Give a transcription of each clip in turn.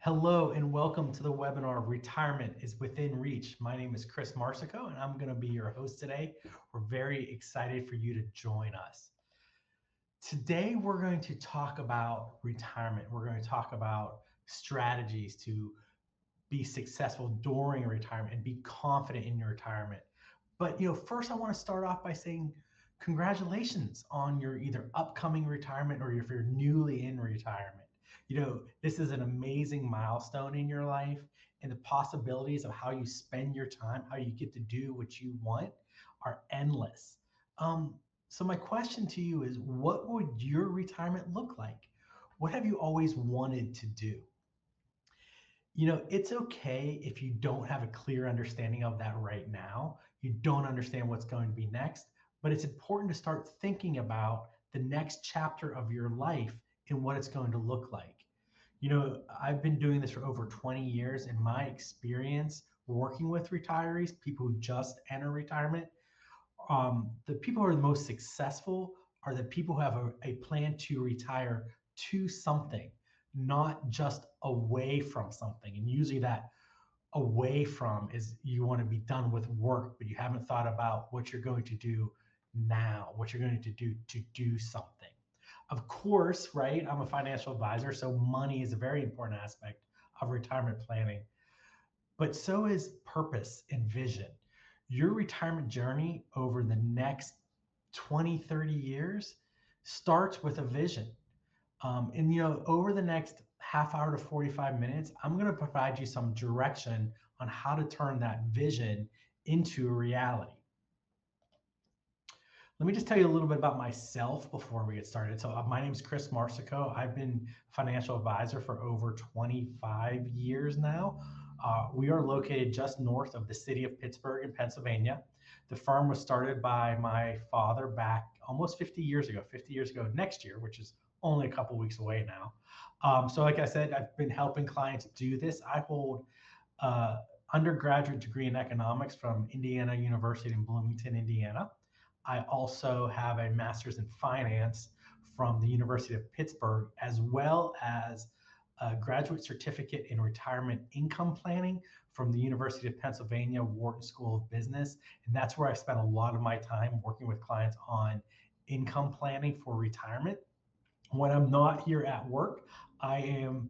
Hello and welcome to the webinar Retirement is Within Reach. My name is Chris Marsico and I'm going to be your host today. We're very excited for you to join us. Today we're going to talk about retirement. We're going to talk about strategies to be successful during retirement and be confident in your retirement. But first I want to start off by saying congratulations on your either upcoming retirement or if you're newly in retirement. This is an amazing milestone in your life, and the possibilities of how you spend your time, how you get to do what you want are endless. So my question to you is, what would your retirement look like? What have you always wanted to do? It's okay if you don't have a clear understanding of that right now. You don't understand what's going to be next, but it's important to start thinking about the next chapter of your life and what it's going to look like. I've been doing this for over 20 years. In my experience working with retirees, people who just enter retirement, the people who are the most successful are the people who have a plan to retire to something, not just away from something. And usually that away from is you want to be done with work, but you haven't thought about what you're going to do now, what you're going to do something. Of course, right? I'm a financial advisor, so money is a very important aspect of retirement planning, but so is purpose and vision. Your retirement journey over the next 20, 30 years starts with a vision. Over the next half hour to 45 minutes, I'm going to provide you some direction on how to turn that vision into a reality. Let me just tell you a little bit about myself before we get started. So my name is Chris Marsico. I've been a financial advisor for over 25 years now. We are located just north of the city of Pittsburgh in Pennsylvania. The firm was started by my father back almost 50 years ago next year, which is only a couple weeks away now. So like I said, I've been helping clients do this. I hold undergraduate degree in economics from Indiana University in Bloomington, Indiana. I also have a master's in finance from the University of Pittsburgh, as well as a graduate certificate in retirement income planning from the University of Pennsylvania Wharton School of Business. And that's where I spent a lot of my time working with clients on income planning for retirement. When I'm not here at work, I am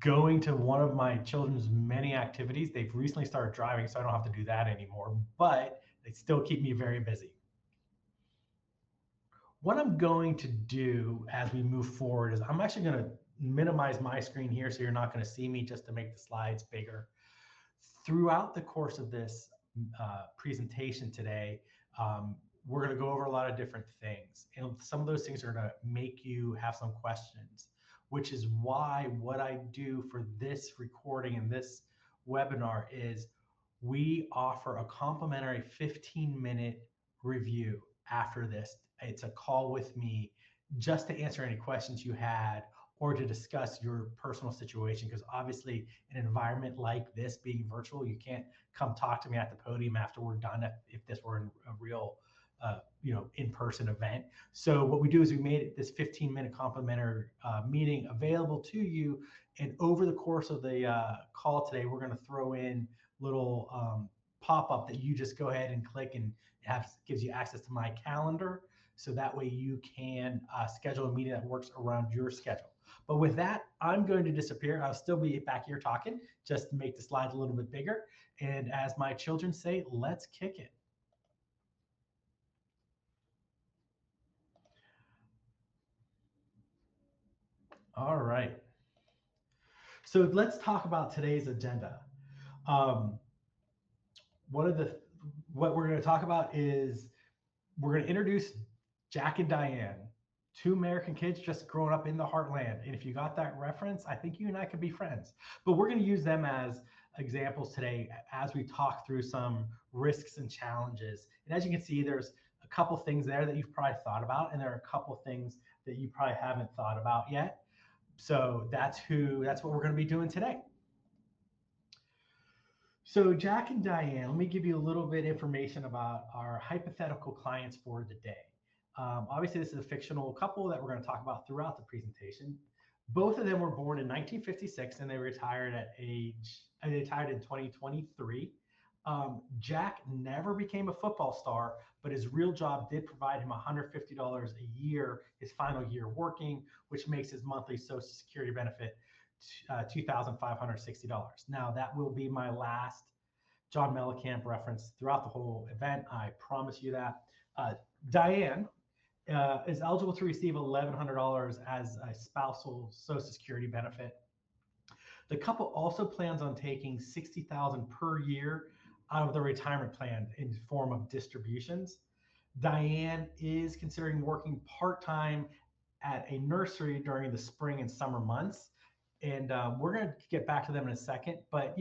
going to one of my children's many activities. They've recently started driving, so I don't have to do that anymore, but they still keep me very busy. What I'm going to do as we move forward is I'm actually going to minimize my screen here so you're not going to see me, just to make the slides bigger. Throughout the course of this presentation today, we're going to go over a lot of different things. And some of those things are going to make you have some questions, which is why what I do for this recording and this webinar is we offer a complimentary 15-minute review after this. It's a call with me just to answer any questions you had or to discuss your personal situation, because obviously in an environment like this, being virtual, you can't come talk to me at the podium after we're done if this were a real in-person event. So what we do is we made this 15-minute complimentary meeting available to you. And over the course of the call today, we're going to throw in little pop-up that you just go ahead and click, and gives you access to my calendar. So that way you can schedule a meeting that works around your schedule. But with that, I'm going to disappear. I'll still be back here talking just to make the slides a little bit bigger. And as my children say, let's kick it. All right. So let's talk about today's agenda. What we're going to talk about is we're going to introduce Jack and Diane, two American kids just growing up in the heartland. And if you got that reference, I think you and I could be friends. But we're going to use them as examples today as we talk through some risks and challenges. And as you can see, there's a couple things there that you've probably thought about, and there are a couple things that you probably haven't thought about yet. So that's what we're going to be doing today. So Jack and Diane, let me give you a little bit of information about our hypothetical clients for the day. Obviously, this is a fictional couple that we're going to talk about throughout the presentation. Both of them were born in 1956, and they retired they retired in 2023. Jack never became a football star, but his real job did provide him $150 a year, his final year working, which makes his monthly Social Security benefit $2,560. Now, that will be my last John Mellencamp reference throughout the whole event. I promise you that. Diane is eligible to receive $1,100 as a spousal Social Security benefit. The couple also plans on taking $60,000 per year out of the retirement plan in form of distributions. Diane is considering working part-time at a nursery during the spring and summer months. And we're going to get back to them in a second. But,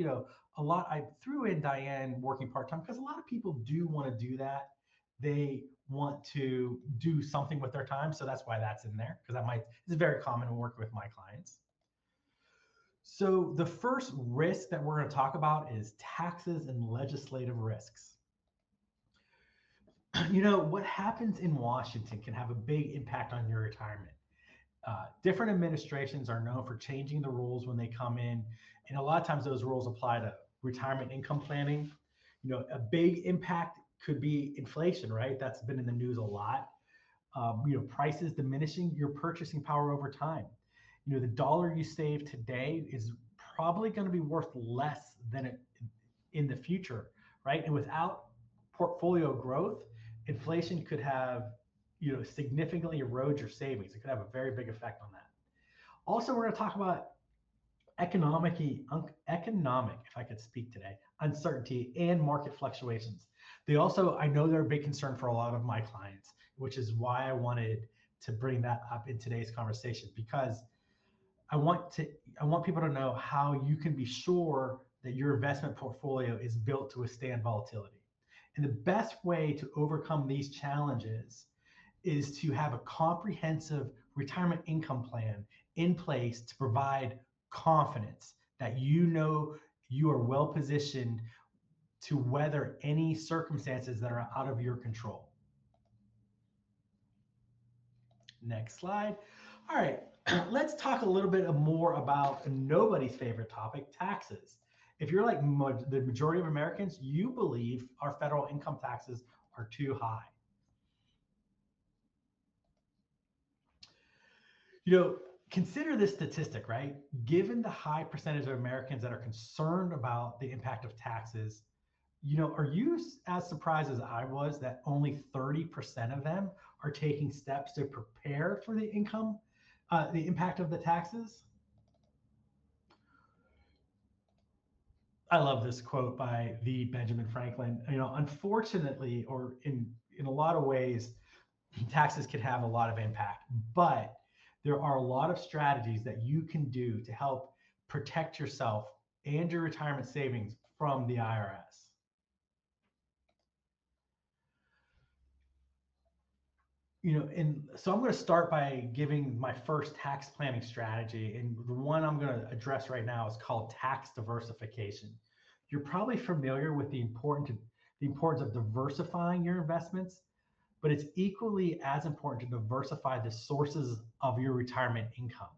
I threw in Diane working part-time because a lot of people do want to do that. They want to do something with their time. So that's why that's in there, because it's very common when working with my clients. So the first risk that we're going to talk about is taxes and legislative risks. What happens in Washington can have a big impact on your retirement. Different administrations are known for changing the rules when they come in, and a lot of times those rules apply to retirement income planning. A big impact could be inflation, right? That's been in the news a lot. Prices diminishing your purchasing power over time. The dollar you save today is probably going to be worth less than it in the future, right? And without portfolio growth, inflation could have significantly erode your savings. It could have a very big effect on that. Also, we're going to talk about economic, if I could speak today, uncertainty and market fluctuations. I know they're a big concern for a lot of my clients, which is why I wanted to bring that up in today's conversation, because I want people to know how you can be sure that your investment portfolio is built to withstand volatility. And the best way to overcome these challenges is to have a comprehensive retirement income plan in place to provide confidence that you are well positioned to weather any circumstances that are out of your control. Next slide. All right, let's talk a little bit more about nobody's favorite topic, taxes. If you're like the majority of Americans, you believe our federal income taxes are too high. Consider this statistic, right? Given the high percentage of Americans that are concerned about the impact of taxes, are you as surprised as I was that only 30% of them are taking steps to prepare for the impact of the taxes? I love this quote by the Benjamin Franklin. Unfortunately, or in a lot of ways, taxes can have a lot of impact, but there are a lot of strategies that you can do to help protect yourself and your retirement savings from the IRS. And so I'm going to start by giving my first tax planning strategy. And the one I'm going to address right now is called tax diversification. You're probably familiar with the importance of diversifying your investments, but it's equally as important to diversify the sources of your retirement income.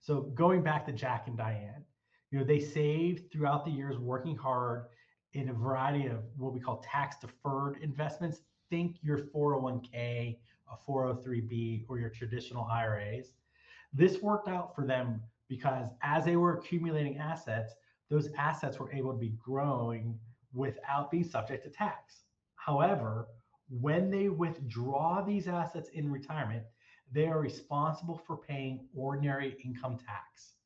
So going back to Jack and Diane, they saved throughout the years working hard in a variety of what we call tax deferred investments. Think your 401k, a 403b, or your traditional IRAs. This worked out for them because as they were accumulating assets, those assets were able to be growing without being subject to tax. However, when they withdraw these assets in retirement, they are responsible for paying ordinary income tax.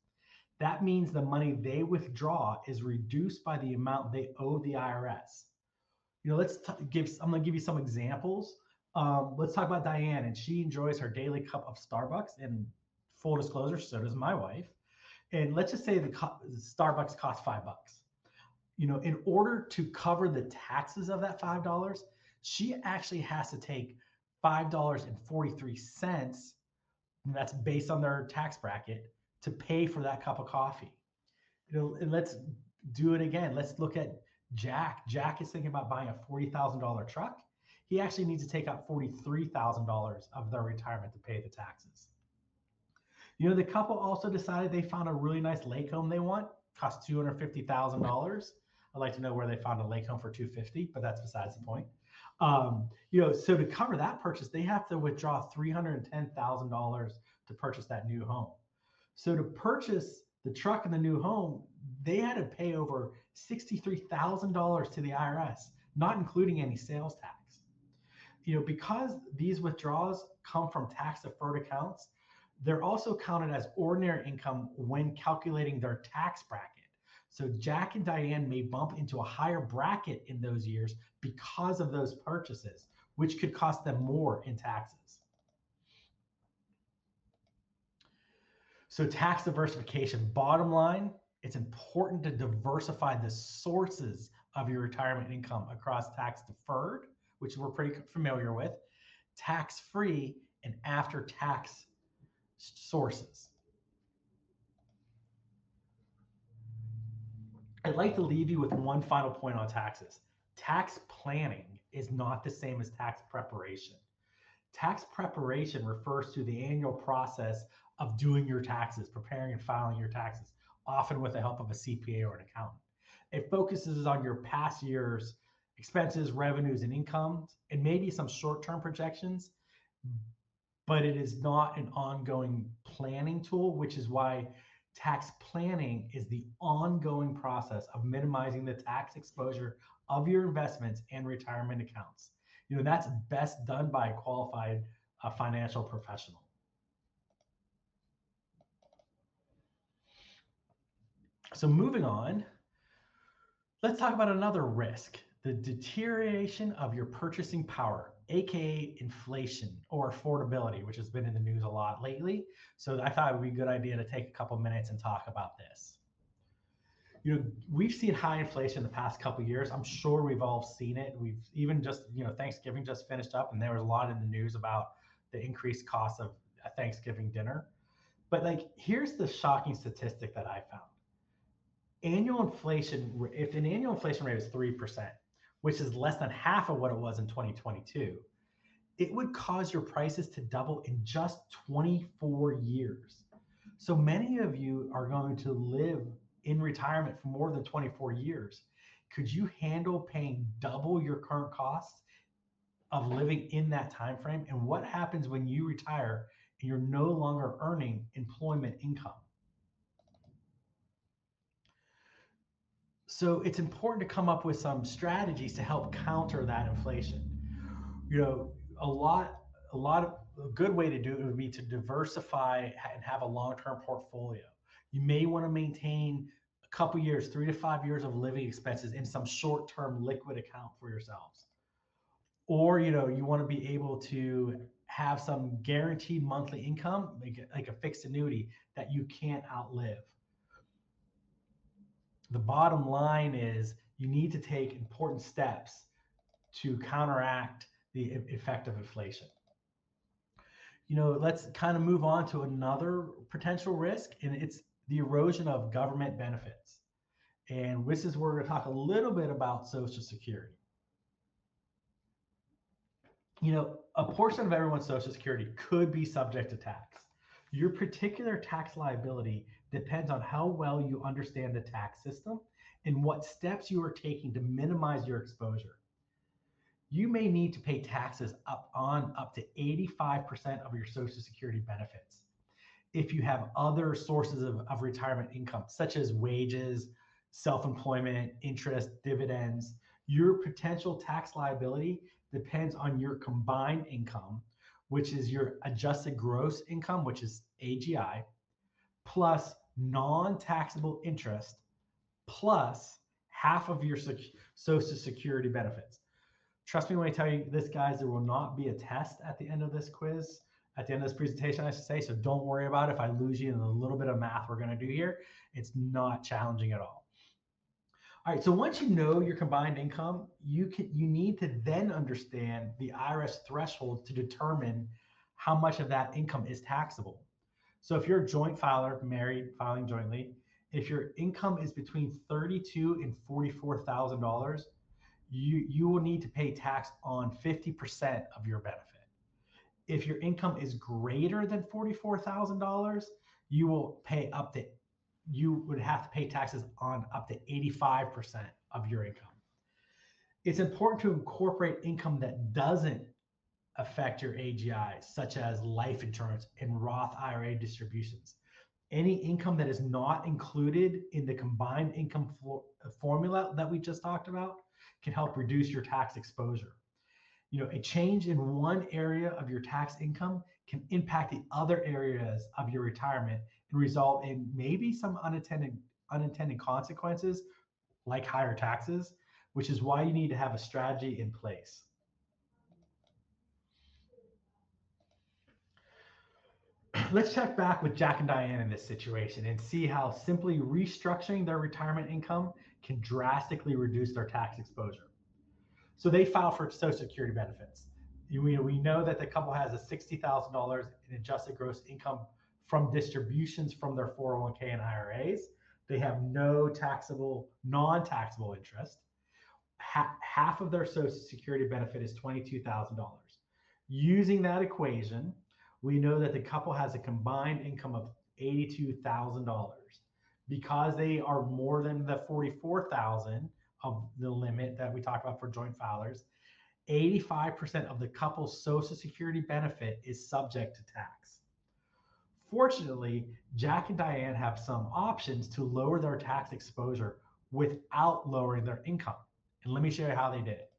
That means the money they withdraw is reduced by the amount they owe the IRS. I'm going to give you some examples. Let's talk about Diane, and she enjoys her daily cup of Starbucks. And full disclosure, so does my wife. And let's just say the Starbucks costs $5. In order to cover the taxes of that $5, she actually has to take $5.43, and that's based on their tax bracket, to pay for that cup of coffee. And let's do it again. Let's look at Jack. Jack is thinking about buying a $40,000 truck. He actually needs to take out $43,000 of their retirement to pay the taxes. The couple also decided they found a really nice lake home they want, cost $250,000. I'd like to know where they found a lake home for 250, but that's besides the point. So to cover that purchase, they have to withdraw $310,000 to purchase that new home. So to purchase the truck and the new home, they had to pay over $63,000 to the IRS, not including any sales tax. Because these withdrawals come from tax deferred accounts, they're also counted as ordinary income when calculating their tax bracket. So Jack and Diane may bump into a higher bracket in those years because of those purchases, which could cost them more in taxes. So tax diversification, bottom line, it's important to diversify the sources of your retirement income across tax deferred, which we're pretty familiar with, tax-free, and after-tax sources. I'd like to leave you with one final point on taxes. Tax planning is not the same as tax preparation. Tax preparation refers to the annual process of doing your taxes, preparing and filing your taxes, often with the help of a CPA or an accountant. It focuses on your past year's expenses, revenues, and incomes, and maybe some short-term projections, but it is not an ongoing planning tool, which is why tax planning is the ongoing process of minimizing the tax exposure of your investments and retirement accounts. That's best done by a qualified financial professional. So moving on, let's talk about another risk, the deterioration of your purchasing power, aka inflation or affordability, which has been in the news a lot lately. So I thought it would be a good idea to take a couple minutes and talk about this. We've seen high inflation the past couple of years. I'm sure we've all seen it. We've even just, Thanksgiving just finished up, and there was a lot in the news about the increased cost of a Thanksgiving dinner. But here's the shocking statistic that I found. Annual inflation, if an annual inflation rate is 3%, which is less than half of what it was in 2022, it would cause your prices to double in just 24 years. So many of you are going to live in retirement for more than 24 years. Could you handle paying double your current costs of living in that time frame? And what happens when you retire and you're no longer earning employment income? So it's important to come up with some strategies to help counter that inflation. A good way to do it would be to diversify and have a long-term portfolio. You may want to maintain a couple years, 3 to 5 years of living expenses in some short-term liquid account for yourselves. Or, you want to be able to have some guaranteed monthly income, like a fixed annuity that you can't outlive. The bottom line is you need to take important steps to counteract the effect of inflation. Let's kind of move on to another potential risk, and it's the erosion of government benefits. And this is where we're going to talk a little bit about Social Security. A portion of everyone's Social Security could be subject to tax. Your particular tax liability depends on how well you understand the tax system and what steps you are taking to minimize your exposure. You may need to pay taxes up to 85% of your Social Security benefits. If you have other sources of retirement income, such as wages, self-employment, interest, dividends, your potential tax liability depends on your combined income, which is your adjusted gross income, which is AGI, plus non-taxable interest, plus half of your Social Security benefits. Trust me when I tell you this, guys, there will not be a test at the end of this quiz, at the end of this presentation, I should say. So don't worry about it if I lose you in the little bit of math we're going to do here. It's not challenging at all. All right, so once you know your combined income, you need to then understand the IRS threshold to determine how much of that income is taxable. So if you're a joint filer, married, filing jointly, if your income is between $32,000 and $44,000, you will need to pay tax on 50% of your benefit. If your income is greater than $44,000, you will pay up to, you would have to pay taxes on up to 85% of your income. It's important to incorporate income that doesn't affect your AGI, such as life insurance and Roth IRA distributions. Any income that is not included in the combined income formula that we just talked about can help reduce your tax exposure. A change in one area of your tax income can impact the other areas of your retirement and result in maybe some unintended consequences like higher taxes, which is why you need to have a strategy in place. Let's check back with Jack and Diane in this situation and see how simply restructuring their retirement income can drastically reduce their tax exposure. So they filed for Social Security benefits. We know that the couple has a $60,000 in adjusted gross income from distributions from their 401k and IRAs. They have no non-taxable interest. Half of their Social Security benefit is $22,000. Using that equation, we know that the couple has a combined income of $82,000. Because they are more than the $44,000 of the limit that we talked about for joint filers, 85% of the couple's Social Security benefit is subject to tax. Fortunately, Jack and Diane have some options to lower their tax exposure without lowering their income. And let me show you how they did it.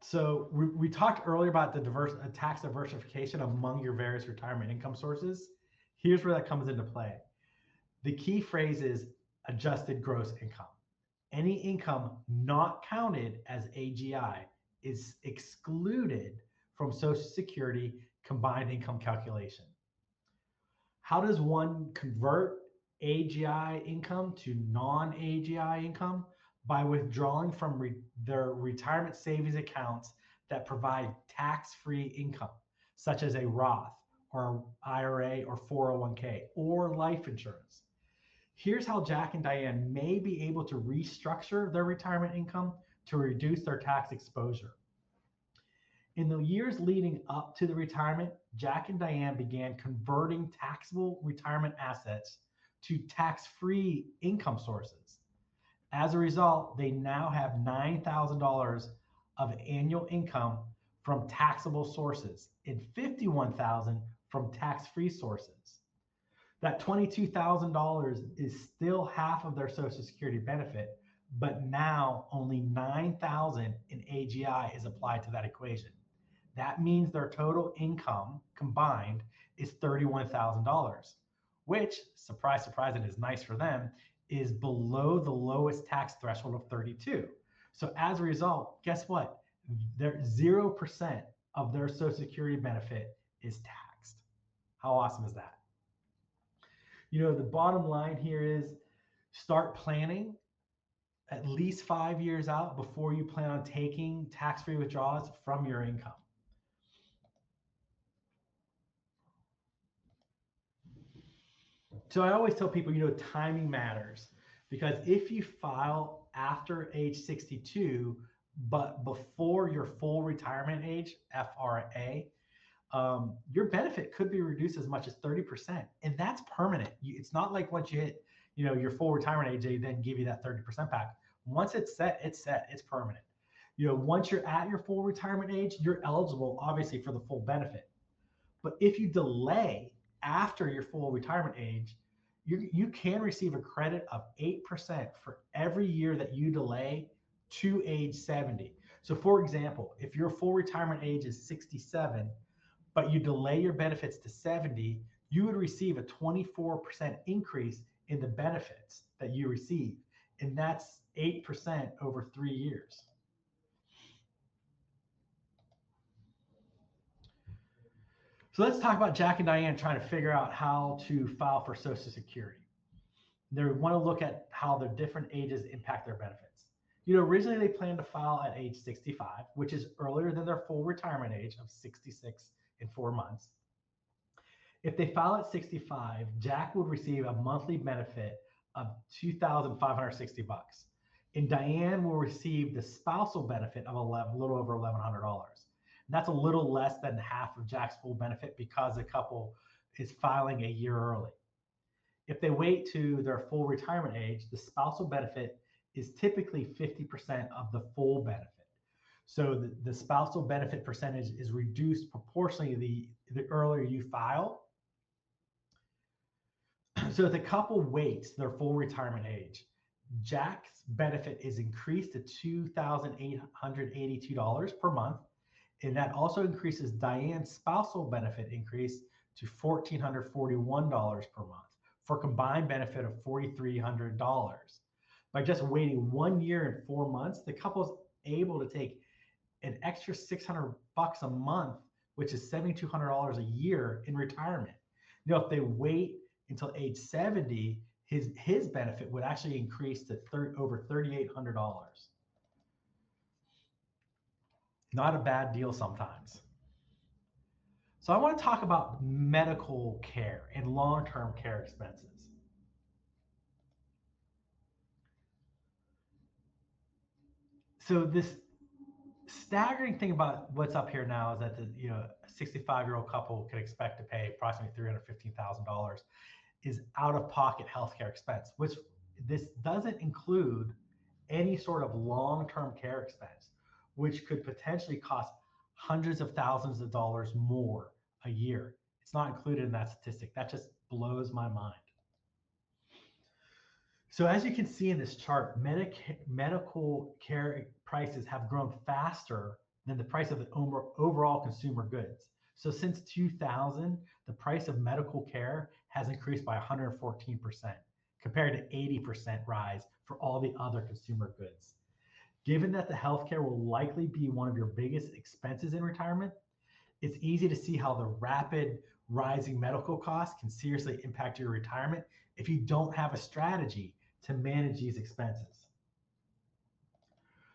So we talked earlier about the tax diversification among your various retirement income sources. Here's where that comes into play. The key phrase is adjusted gross income. Any income not counted as AGI is excluded from Social Security combined income calculation. How does one convert AGI income to non-AGI income? By withdrawing from their retirement savings accounts that provide tax-free income, such as a Roth or IRA or 401k or life insurance. Here's how Jack and Diane may be able to restructure their retirement income to reduce their tax exposure. In the years leading up to the retirement, Jack and Diane began converting taxable retirement assets to tax-free income sources. As a result, they now have $9,000 of annual income from taxable sources and $51,000 from tax-free sources. That $22,000 is still half of their Social Security benefit, but now only $9,000 in AGI is applied to that equation. That means their total income combined is $31,000, which, surprise, surprise, and is nice for them, is below the lowest tax threshold of 32. So as a result, guess what? 0% of their Social Security benefit is taxed. How awesome is that? The bottom line here is start planning at least 5 years out before you plan on taking tax-free withdrawals from your income. So I always tell people, timing matters, because if you file after age 62, but before your full retirement age, FRA, your benefit could be reduced as much as 30%. And that's permanent. It's not like once you hit, your full retirement age, they then give you that 30% back. Once it's set, it's permanent. Once you're at your full retirement age, you're eligible, obviously, for the full benefit. But if you delay after your full retirement age, you can receive a credit of 8% for every year that you delay to age 70. So for example, if your full retirement age is 67, but you delay your benefits to 70, you would receive a 24% increase in the benefits that you receive. And that's 8% over 3 years. So let's talk about Jack and Diane trying to figure out how to file for Social Security. They want to look at how their different ages impact their benefits. Originally they planned to file at age 65, which is earlier than their full retirement age of 66 and 4 months. If they file at 65, Jack would receive a monthly benefit of $2,560, and Diane will receive the spousal benefit of a little over $1,100. That's a little less than half of Jack's full benefit because the couple is filing a year early. If they wait to their full retirement age, the spousal benefit is typically 50% of the full benefit. So the spousal benefit percentage is reduced proportionally the earlier you file. So if the couple waits their full retirement age, Jack's benefit is increased to $2,882 per month. And that also increases Diane's spousal benefit increase to $1,441 per month for a combined benefit of $4,300. By just waiting 1 year and 4 months, the couple's able to take an extra $600 a month, which is $7,200 a year in retirement. Now, if they wait until age 70, his benefit would actually increase to over $3,800. Not a bad deal sometimes. So I want to talk about medical care and long-term care expenses. So this staggering thing about what's up here now is that a 65-year-old couple can expect to pay approximately $315,000 is out-of-pocket healthcare expense, which this doesn't include any sort of long-term care expense, which could potentially cost hundreds of thousands of dollars more a year. It's not included in that statistic. That just blows my mind. So as you can see in this chart, medical care prices have grown faster than the price of the overall consumer goods. So since 2000, the price of medical care has increased by 114%, compared to 80% rise for all the other consumer goods. Given that the healthcare will likely be one of your biggest expenses in retirement, it's easy to see how the rapid rising medical costs can seriously impact your retirement if you don't have a strategy to manage these expenses.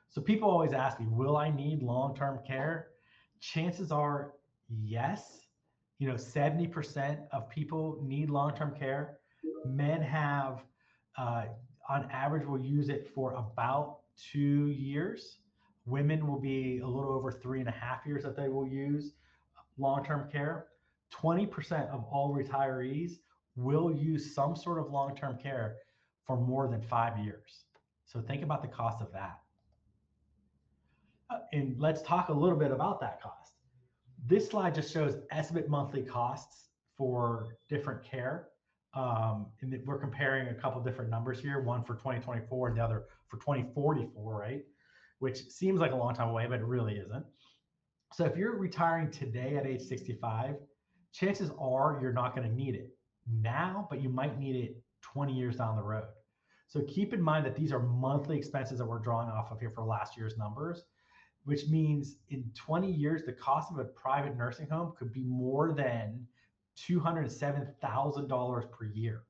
So people always ask me, will I need long-term care? Chances are yes. 70% of people need long-term care. Men have, on average, will use it for about 2 years. Women will be a little over 3.5 years that they will use long-term care. 20% of all retirees will use some sort of long-term care for more than 5 years. So think about the cost of that. And let's talk a little bit about that cost. This slide just shows estimate monthly costs for different care. And we're comparing a couple different numbers here, one for 2024 and the other for 2044, right? Which seems like a long time away, but it really isn't. So if you're retiring today at age 65, chances are you're not going to need it now, but you might need it 20 years down the road. So keep in mind that these are monthly expenses that we're drawing off of here for last year's numbers, which means in 20 years, the cost of a private nursing home could be more than $207,000 per year.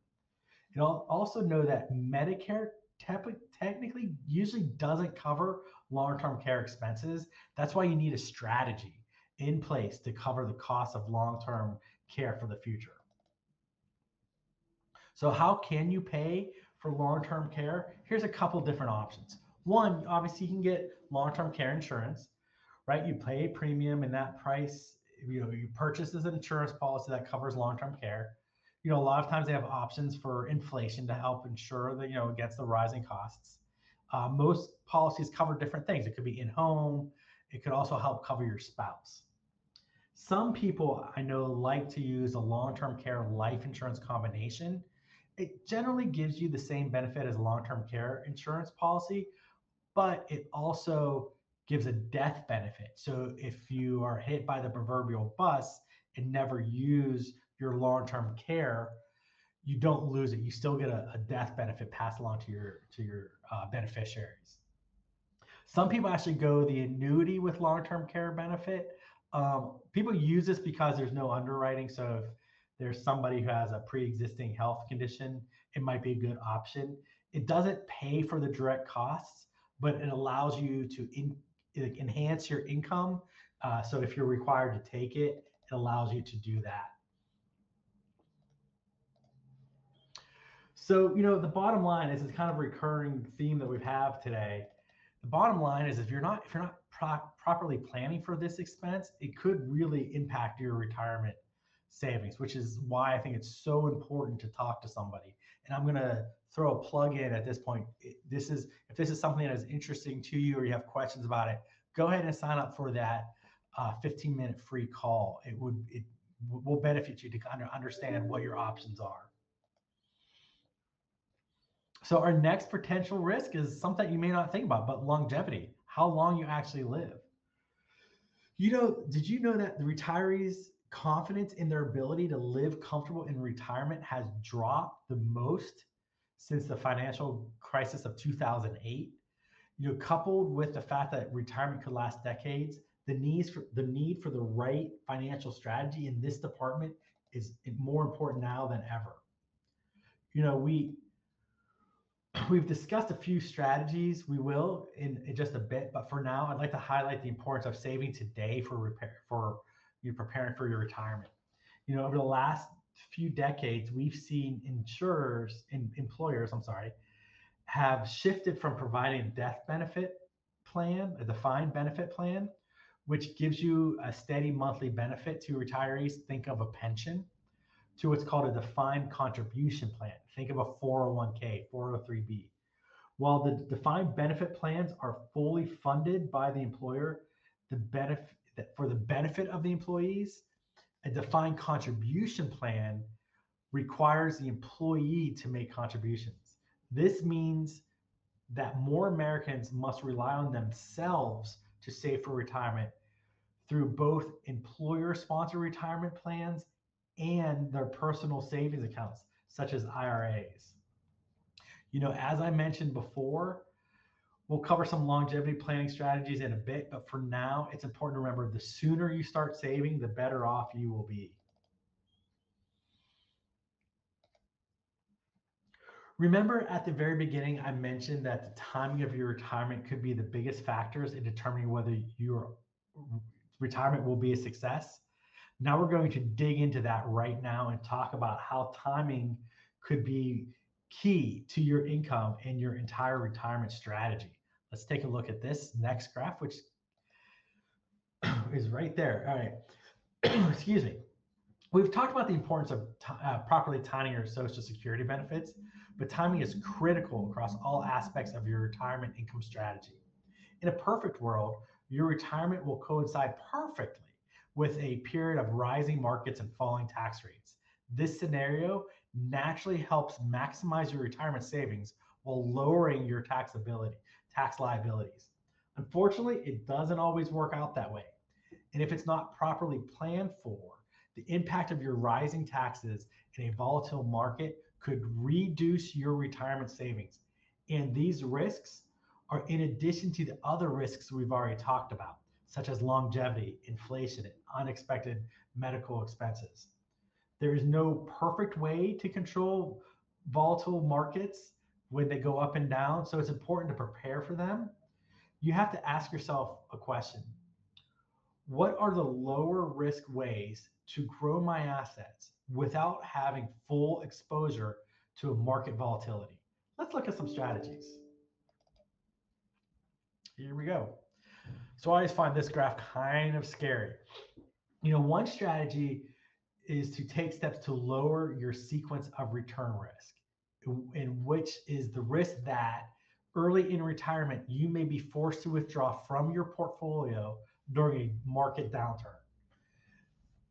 And I'll also know that Medicare technically usually doesn't cover long-term care expenses. That's why you need a strategy in place to cover the cost of long-term care for the future. So how can you pay for long-term care? Here's a couple different options. One, obviously you can get long-term care insurance, right? You pay a premium and that price, you purchase as an insurance policy that covers long-term care. A lot of times they have options for inflation to help ensure that, against the rising costs. Most policies cover different things. It could be in-home. It could also help cover your spouse. Some people I know like to use a long-term care life insurance combination. It generally gives you the same benefit as a long-term care insurance policy, but it also gives a death benefit. So if you are hit by the proverbial bus and never use your long-term care, you don't lose it. You still get a death benefit passed along to your beneficiaries. Some people actually go the annuity with long-term care benefit. People use this because there's no underwriting. So if there's somebody who has a pre-existing health condition, it might be a good option. It doesn't pay for the direct costs, but it allows you to enhance your income. So if you're required to take it, it allows you to do that. So, the bottom line is, it's kind of a recurring theme that we have today. The bottom line is, if you're not properly planning for this expense, it could really impact your retirement savings, which is why I think it's so important to talk to somebody. And I'm going to throw a plug in at this point. If this is something that is interesting to you or you have questions about it, go ahead and sign up for that 15-minute free call. It will benefit you to kind of understand what your options are. So our next potential risk is something you may not think about, but longevity, how long you actually live. Did you know that the retirees' confidence in their ability to live comfortable in retirement has dropped the most since the financial crisis of 2008? Coupled with the fact that retirement could last decades, the need for the right financial strategy in this department is more important now than ever. We've discussed a few strategies. We will in just a bit, but for now, I'd like to highlight the importance of saving today for preparing for your retirement. Over the last few decades, we've seen employers, have shifted from providing a death benefit plan, a defined benefit plan, which gives you a steady monthly benefit to retirees. Think of a pension, to what's called a defined contribution plan. Think of a 401k, 403b. While the defined benefit plans are fully funded by the employer, for the benefit of the employees, a defined contribution plan requires the employee to make contributions. This means that more Americans must rely on themselves to save for retirement through both employer-sponsored retirement plans and their personal savings accounts, such as IRAs. As I mentioned before, we'll cover some longevity planning strategies in a bit, but for now, it's important to remember the sooner you start saving, the better off you will be. Remember at the very beginning, I mentioned that the timing of your retirement could be the biggest factors in determining whether your retirement will be a success. Now we're going to dig into that right now and talk about how timing could be key to your income and your entire retirement strategy. Let's take a look at this next graph, which is right there. All right. Excuse me. We've talked about the importance of properly timing your Social Security benefits, but timing is critical across all aspects of your retirement income strategy. In a perfect world, your retirement will coincide perfectly with a period of rising markets and falling tax rates. This scenario naturally helps maximize your retirement savings while lowering your tax liabilities. Unfortunately, it doesn't always work out that way. And if it's not properly planned for, the impact of your rising taxes in a volatile market could reduce your retirement savings. And these risks are in addition to the other risks we've already talked about, such as longevity, inflation, and unexpected medical expenses. There is no perfect way to control volatile markets when they go up and down, so it's important to prepare for them. You have to ask yourself a question. What are the lower risk ways to grow my assets without having full exposure to market volatility? Let's look at some strategies. Here we go. So I always find this graph kind of scary. One strategy is to take steps to lower your sequence of return risk, in which is the risk that early in retirement, you may be forced to withdraw from your portfolio during a market downturn.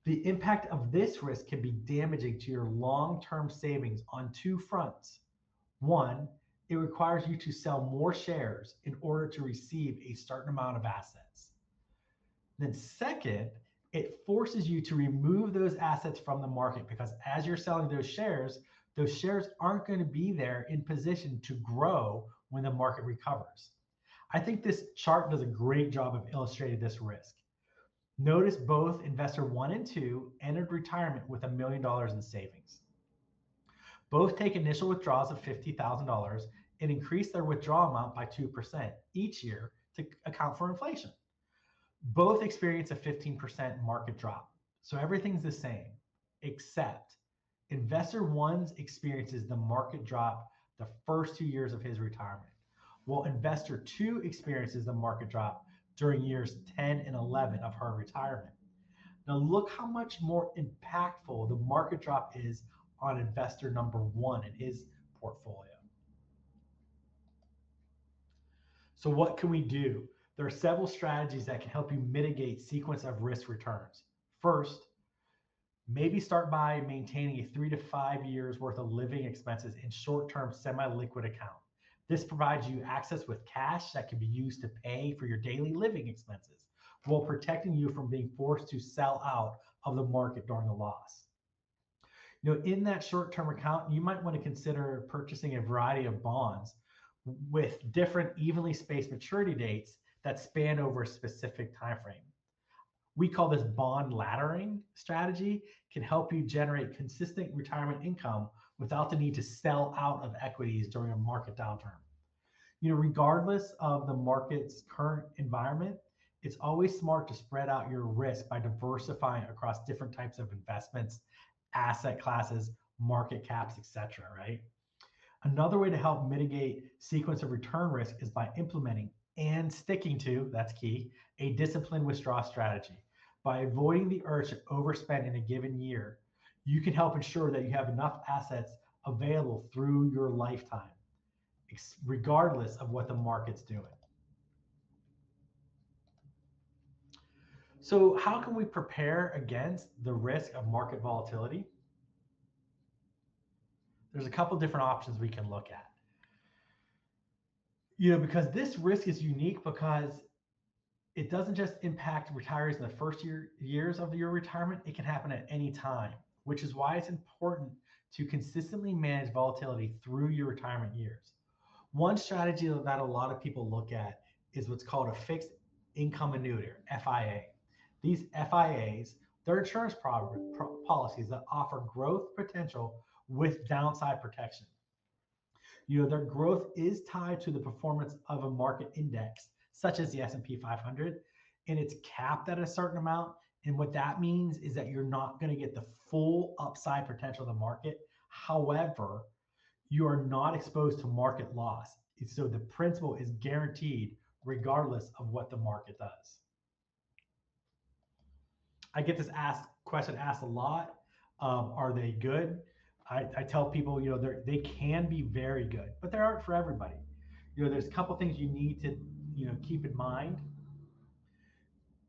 The impact of this risk can be damaging to your long-term savings on two fronts. One, it requires you to sell more shares in order to receive a certain amount of assets. Then second, it forces you to remove those assets from the market, because as you're selling those shares aren't going to be there in position to grow when the market recovers. I think this chart does a great job of illustrating this risk. Notice both investor 1 and 2 entered retirement with $1 million in savings. Both take initial withdrawals of $50,000 and increase their withdrawal amount by 2% each year to account for inflation. Both experience a 15% market drop. So everything's the same, except investor 1 experiences the market drop the first 2 years of his retirement, while investor 2 experiences the market drop during years 10 and 11 of her retirement. Now, look how much more impactful the market drop is on investor number one in his portfolio. So, what can we do? There are several strategies that can help you mitigate sequence of risk returns. First, maybe start by maintaining a 3 to 5 years worth of living expenses in short-term semi-liquid account. This provides you access with cash that can be used to pay for your daily living expenses while protecting you from being forced to sell out of the market during a loss. In that short-term account, you might want to consider purchasing a variety of bonds with different evenly spaced maturity dates that span over a specific time frame. We call this bond laddering strategy, can help you generate consistent retirement income without the need to sell out of equities during a market downturn. Regardless of the market's current environment, it's always smart to spread out your risk by diversifying across different types of investments, asset classes, market caps, etc., right? Another way to help mitigate sequence of return risk is by implementing and sticking to, that's key, a disciplined withdrawal strategy. By avoiding the urge to overspend in a given year, you can help ensure that you have enough assets available through your lifetime, regardless of what the market's doing. So how can we prepare against the risk of market volatility? There's a couple different options we can look at. Because this risk is unique because it doesn't just impact retirees in the first years of your retirement, it can happen at any time, which is why it's important to consistently manage volatility through your retirement years. One strategy that a lot of people look at is what's called a fixed income annuity, or FIA. These FIAs, they're insurance policies that offer growth potential with downside protection. Their growth is tied to the performance of a market index, such as the S&P 500, and it's capped at a certain amount. And what that means is that you're not going to get the full upside potential of the market. However, you are not exposed to market loss. So the principal is guaranteed regardless of what the market does. I get this question asked a lot. Are they good? I tell people, they can be very good, but they aren't for everybody. There's a couple things you need to, keep in mind.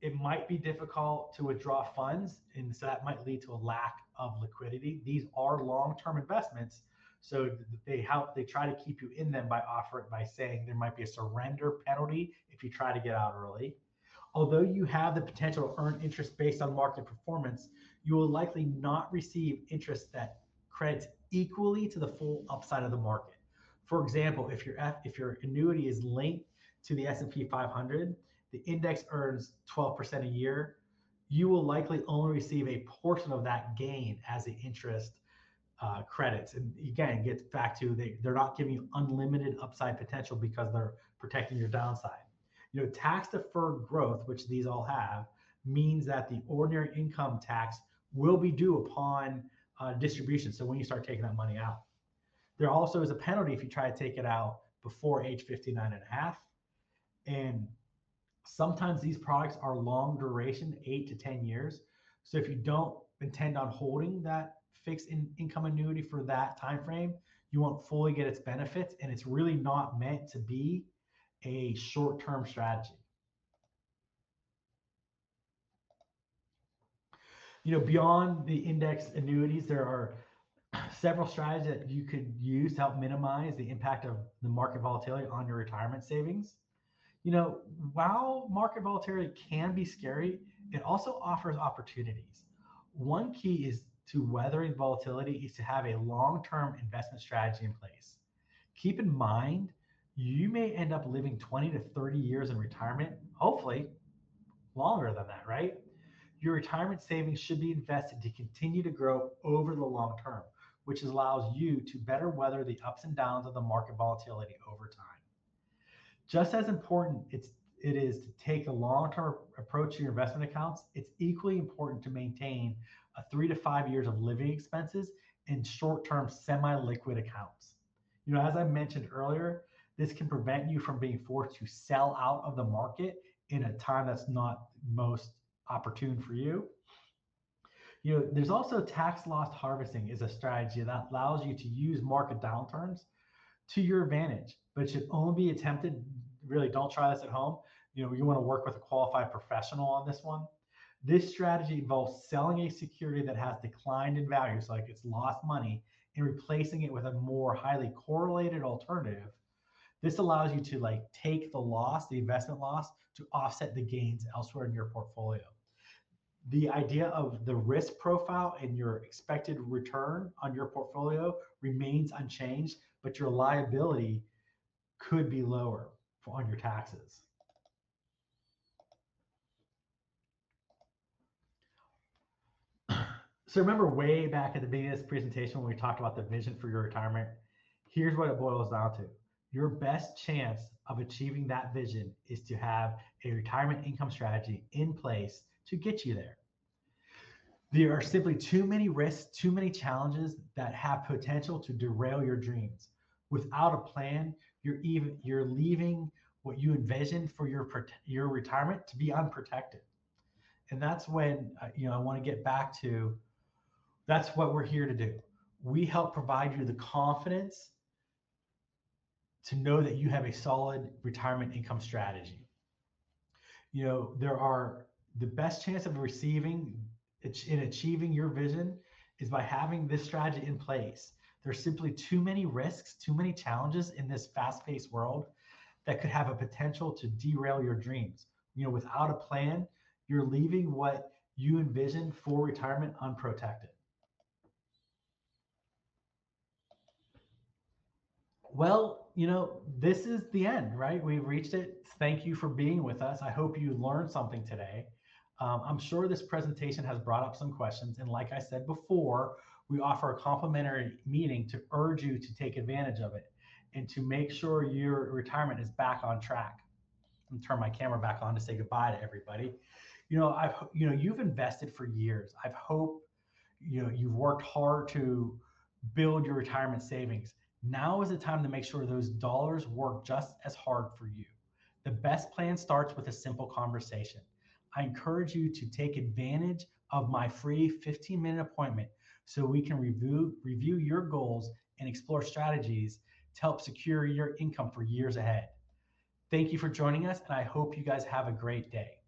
It might be difficult to withdraw funds, and so that might lead to a lack of liquidity. These are long-term investments, so they try to keep you in them by saying there might be a surrender penalty if you try to get out early. Although you have the potential to earn interest based on market performance, you will likely not receive interest that credits equally to the full upside of the market. For example, if your annuity is linked to the S&P 500, the index earns 12% a year, you will likely only receive a portion of that gain as the interest credits. And again, it gets back to they're not giving you unlimited upside potential because they're protecting your downside. Tax deferred growth, which these all have, means that the ordinary income tax will be due upon distribution. So when you start taking that money out, there also is a penalty if you try to take it out before age 59 and a half. And sometimes these products are long duration, 8 to 10 years. So if you don't intend on holding that fixed income annuity for that time frame, you won't fully get its benefits, and it's really not meant to be a short-term strategy. Beyond the index annuities, there are several strategies that you could use to help minimize the impact of the market volatility on your retirement savings. While market volatility can be scary, it also offers opportunities. One key is to weathering volatility is to have a long-term investment strategy in place. Keep in mind, you may end up living 20 to 30 years in retirement, hopefully longer than that, right? Your retirement savings should be invested to continue to grow over the long term, which allows you to better weather the ups and downs of the market volatility over time. Just as important it is to take a long-term approach to your investment accounts, it's equally important to maintain a 3 to 5 years of living expenses in short-term semi-liquid accounts. As I mentioned earlier, this can prevent you from being forced to sell out of the market in a time that's not most opportune for you. There's also tax loss harvesting is a strategy that allows you to use market downturns to your advantage, but it should only be attempted. Really, don't try this at home. You want to work with a qualified professional on this one. This strategy involves selling a security that has declined in value, so like it's lost money, and replacing it with a more highly correlated alternative. This allows you to like take the loss, the investment loss, to offset the gains elsewhere in your portfolio. The idea of the risk profile and your expected return on your portfolio remains unchanged, but your liability could be lower on your taxes. So remember way back at the beginning of this presentation when we talked about the vision for your retirement? Here's what it boils down to. Your best chance of achieving that vision is to have a retirement income strategy in place to get you there. There are simply too many risks, too many challenges that have potential to derail your dreams. Without a plan, you're leaving what you envisioned for your retirement to be unprotected. And that's when I want to get back to, that's what we're here to do. We help provide you the confidence to know that you have a solid retirement income strategy. There are the best chance of achieving your vision is by having this strategy in place. There's simply too many risks, too many challenges in this fast-paced world that could have a potential to derail your dreams. Without a plan, you're leaving what you envisioned for retirement unprotected. Well, this is the end, right? We've reached it. Thank you for being with us. I hope you learned something today. I'm sure this presentation has brought up some questions. And like I said before, we offer a complimentary meeting to urge you to take advantage of it and to make sure your retirement is back on track. I'm gonna turn my camera back on to say goodbye to everybody. You've invested for years. I've hoped, you've worked hard to build your retirement savings. Now is the time to make sure those dollars work just as hard for you. The best plan starts with a simple conversation. I encourage you to take advantage of my free 15-minute appointment so we can review your goals and explore strategies to help secure your income for years ahead. Thank you for joining us, and I hope you guys have a great day.